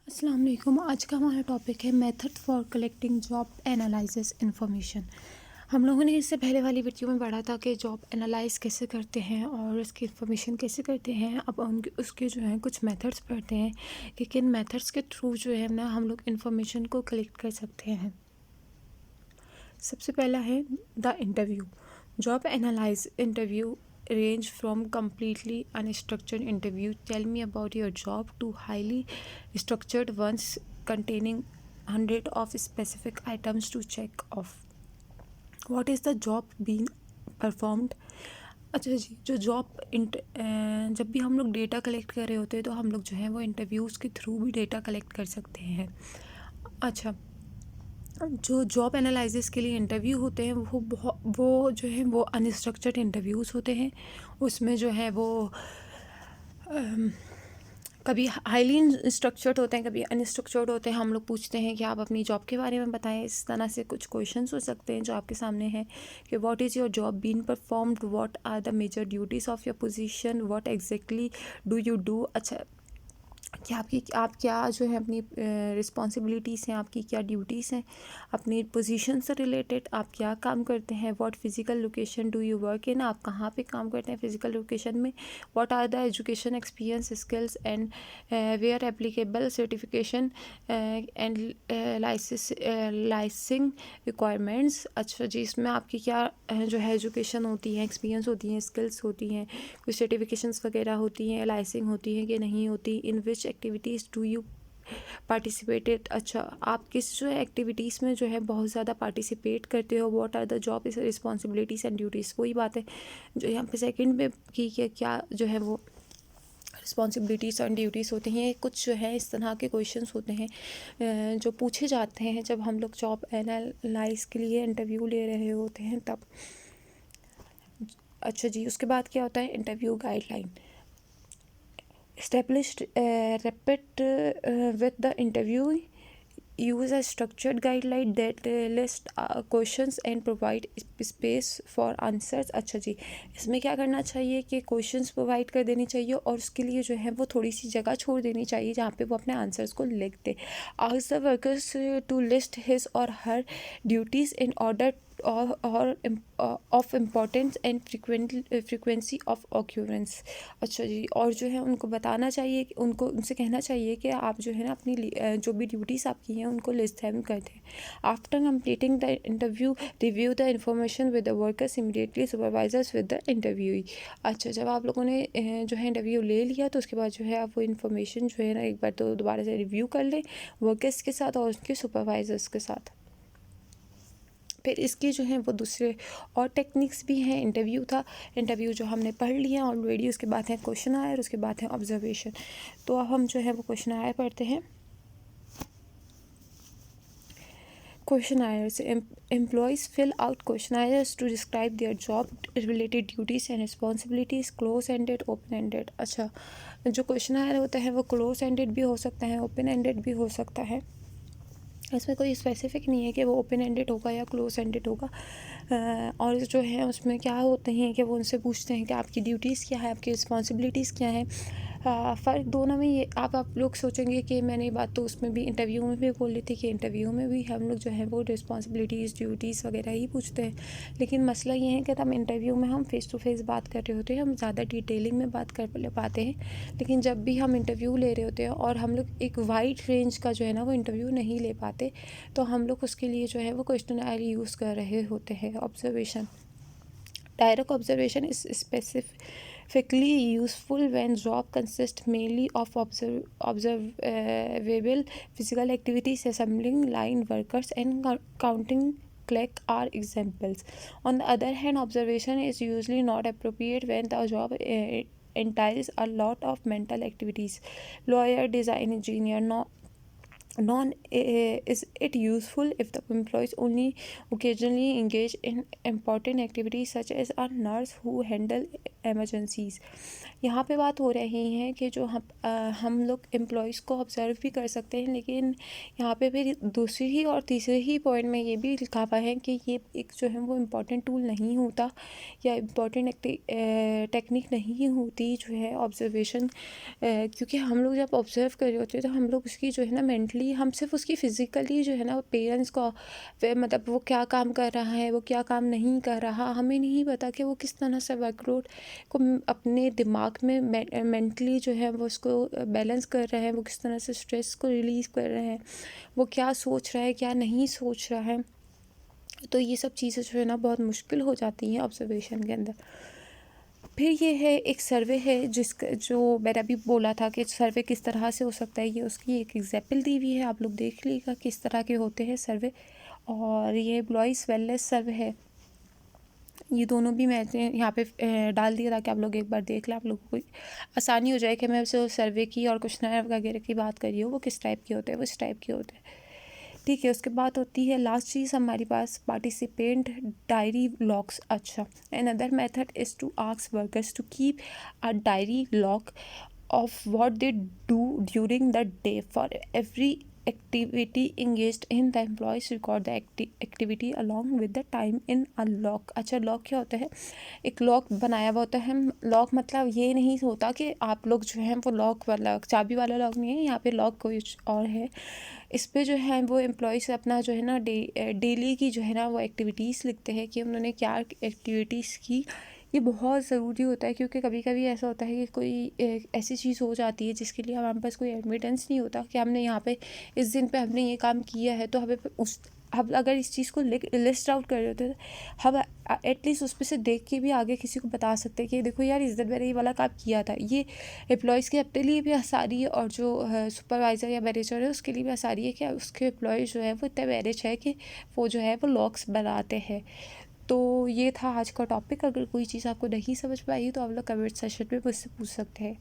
अस्सलाम वालेकुम। आज का हमारा टॉपिक है method for collecting job analysis information. हम लोगों ने इससे पहले वाली वीडियो में पढ़ा था कि जॉब एनालाइज कैसे करते हैं और उसकी इंफॉर्मेशन कैसे करते हैं। अब उनके उसके जो हैं कुछ मेथड्स पढ़ते हैं कि किन मेथड्स के थ्रू जो है ना हम लोग इंफॉर्मेशन को कलेक्ट कर सकते हैं। सबसे पहला है the interview. Job analyse interview range from completely unstructured interview, tell me about your job, to highly structured ones containing hundred of specific items to check off. What is the job being performed? अच्छा जी, जो जब भी हम लोग data collect कर रहे होते हैं तो हम लोग जो है वो इंटरव्यूज़ के थ्रू भी डेटा कलेक्ट कर सकते हैं। अच्छा, जो जॉब एनालिसिस के लिए इंटरव्यू होते हैं वो जो है वो अनस्ट्रक्चर्ड इंटरव्यूज़ होते हैं। उसमें जो है वो कभी हाईली स्ट्रक्चर्ड होते हैं, कभी अनस्ट्रक्चर्ड होते हैं। हम लोग पूछते हैं कि आप अपनी जॉब के बारे में बताएं। इस तरह से कुछ क्वेश्चंस हो सकते हैं जो आपके सामने हैं कि what is your job been performed, what are the major duties of your position, what exactly do you do. अच्छा, कि आप क्या जो है अपनी रिस्पॉन्सिबिलिटीज़ हैं, आपकी क्या ड्यूटीज़ हैं, अपनी पोजीशन से रिलेटेड आप क्या काम करते हैं। What physical location do you work in, आप कहाँ पे काम करते हैं फिज़िकल लोकेशन में। What are the education experience skills and where applicable certification and licensing requirements. अच्छा जी, इसमें आपकी क्या जो है एजुकेशन होती है, एक्सपीरियंस होती हैं, स्किल्स होती हैं, कुछ सर्टिफिकेशंस वगैरह होती हैं, लाइसेंसिंग होती है कि नहीं होती। इन विच एक्टिविटीज़ डू यू पार्टिसिपेटेड। अच्छा, आप किस जो है एक्टिविटीज़ में जो है बहुत ज़्यादा पार्टिसिपेट करते हो। What are the job responsibilities and duties. वही बात है जो यहाँ पे सेकंड में की कि क्या जो है वो रिस्पॉन्सिबिलिटीज़ एंड ड्यूटीज़ होती हैं। कुछ जो है इस तरह के क्वेश्चंस होते हैं जो पूछे जाते हैं जब हम लोग जॉब एनालाइज के लिए इंटरव्यू ले रहे होते हैं तब। अच्छा जी, उसके बाद क्या होता है interview guideline. Established rapid with the interview, use a structured guideline that list questions and provide space for answers। अच्छा जी, इसमें क्या करना चाहिए कि क्वेश्चंस प्रोवाइड कर देनी चाहिए और उसके लिए जो है वो थोड़ी सी जगह छोड़ देनी चाहिए जहाँ पे वो अपने आंसर्स को लिख दे। Ask the workers to list his or her duties in order or of importance and frequency of occurrence. अच्छा जी, और जो है उनको बताना चाहिए कि उनसे कहना चाहिए कि आप जो है ना अपनी जो भी ड्यूटीज़ आपकी हैं उनको लिस्ट डाउन कर दें। After completing the interview, review the information with the workers immediately supervisors with the interview. अच्छा, जब आप लोगों ने जो है इंटरव्यू ले लिया तो उसके बाद जो है आप वो इन्फॉर्मेशन जो है ना एक बार तो दोबारा से रिव्यू कर लें वर्कर्स के साथ और उनके सुपरवाइजर्स के साथ। फिर इसकी जो है वो दूसरे और टेक्निक्स भी हैं। इंटरव्यू जो हमने पढ़ लिया ऑलरेडी। उसके बाद है क्वेश्चन आयर, उसके बाद है ऑब्जर्वेशन। तो अब हम जो है वो क्वेश्चन आयर पढ़ते हैं। Questionnaires. Employees fill out questionnaires to describe their job related duties and responsibilities, close ended, open ended। अच्छा, जो क्वेश्चनायर होता है वो क्लोज एंडेड भी हो सकता है, ओपन एंडेड भी हो सकता है। इसमें कोई स्पेसिफिक नहीं है कि वो ओपन एंडेड होगा या क्लोज एंडेड होगा। और जो है उसमें क्या होते हैं कि वो उनसे पूछते हैं कि आपकी ड्यूटीज़ क्या है, आपकी रिस्पॉन्सिबिलिटीज़ क्या है। फ़र्क दोनों में ये आप लोग सोचेंगे कि मैंने ये बात तो उसमें भी इंटरव्यू में भी बोली थी कि इंटरव्यू में भी हम लोग जो है वो रिस्पॉन्सिबिलिटीज़ ड्यूटीज़ वगैरह ही पूछते हैं। लेकिन मसला ये है कि तब इंटरव्यू में हम फ़ेस टू फेस बात कर रहे होते हैं, हम ज़्यादा डिटेलिंग में बात कर पाते हैं। लेकिन जब भी हम इंटरव्यू ले रहे होते हैं और हम लोग एक वाइड रेंज का जो है ना वो इंटरव्यू नहीं ले पाते तो हम लोग उसके लिए जो है वो क्वेश्चनायर यूज़ कर रहे होते हैं। Observation. Direct observation is specifically useful when job consists mainly of observable physical activities. Assembling line workers and counting clerk are examples. On the other hand, observation is usually not appropriate when the job entails a lot of mental activities. Lawyer, design engineer, Is it useful if the employees only occasionally engage in important activities such as a nurse who handle emergencies? यहाँ पे बात हो रही है कि जो हम लोग एम्प्लॉयज़ को ऑब्ज़र्व भी कर सकते हैं, लेकिन यहाँ पे फिर दूसरी ही और तीसरे ही पॉइंट में ये भी लिखा हुआ है कि ये एक जो है वो इम्पॉर्टेंट टूल नहीं होता या इम्पॉर्टेंट टेक्निक नहीं होती जो है ऑब्जर्वेशन, क्योंकि हम लोग जब ऑब्ज़र्व कर रहे होते हैं तो हम लोग उसकी जो है ना मेंटली, हम सिर्फ उसकी फ़िज़िकली जो है ना पेरेंट्स को मतलब वो क्या काम कर रहा है, वो क्या काम नहीं कर रहा, हमें नहीं पता कि वो किस तरह से वर्कलोड को अपने दिमाग में मेंटली जो है वो उसको बैलेंस कर रहे हैं, वो किस तरह से स्ट्रेस को रिलीज़ कर रहे हैं, वो क्या सोच रहा है क्या नहीं सोच रहा है। तो ये सब चीज़ें जो है ना बहुत मुश्किल हो जाती हैं ऑब्जर्वेशन के अंदर। फिर ये है एक सर्वे है जिसका जो मैंने अभी बोला था कि सर्वे किस तरह से हो सकता है, ये उसकी एक एग्जाम्पल दी हुई है, आप लोग देख लीजिएगा किस तरह के होते हैं सर्वे। और ये एम्प्लॉइज़ वेलनेस सर्वे है, ये दोनों भी मैंने यहाँ पे डाल दिया ताकि आप लोग एक बार देख लें, आप लोगों को आसानी हो जाए कि मैं उसे सर्वे की और क्वेश्चनर वगैरह की बात कर रही हूँ वो किस टाइप के होते हैं, वो इस टाइप के होते हैं। ठीक है, उसके बाद होती है लास्ट चीज़ हमारे पास पार्टिसिपेंट डायरी लॉग्स। अच्छा, another method is to ask workers to keep a diary log of what they do during the day. For every activity engaged in, the employees record the activity along with the time in a log. अच्छा, log क्या होता है? एक log बनाया हुआ होता है। Log मतलब ये नहीं होता कि आप लोग जो हैं वो लॉग वाला चाबी वाला लॉग नहीं है, यहाँ पे लॉग कोई और है। इस पे जो है वो एम्प्लॉयज़ अपना जो है ना डेली की जो है ना वो एक्टिविटीज़ लिखते हैं कि उन्होंने क्या एक्टिविटीज़ की। ये बहुत ज़रूरी होता है क्योंकि कभी कभी ऐसा होता है कि कोई ऐसी चीज़ हो जाती है जिसके लिए हमारे पास कोई एविडेंस नहीं होता कि हमने यहाँ पे इस दिन पे हमने ये काम किया है, तो हमें हम अगर इस चीज़ को लिस्ट आउट कर रहे होते हैं हम एटलीस्ट उस पर से देख के भी आगे किसी को बता सकते हैं कि देखो यार इस दिन मैंने ये वाला काम किया था। ये एम्प्लॉयज़ के अपने लिए भी आसानी है और जो सुपरवाइज़र या मैनेजर है उसके लिए भी आसानी है कि उसके एम्प्लॉयज़ जो है वो इतने मैनेज है कि वो जो है वो लॉग्स बनाते हैं। तो ये था आज का टॉपिक। अगर कोई चीज़ आपको नहीं समझ में आई तो आप लोग कमेंट सेशन में मुझसे पूछ सकते हैं।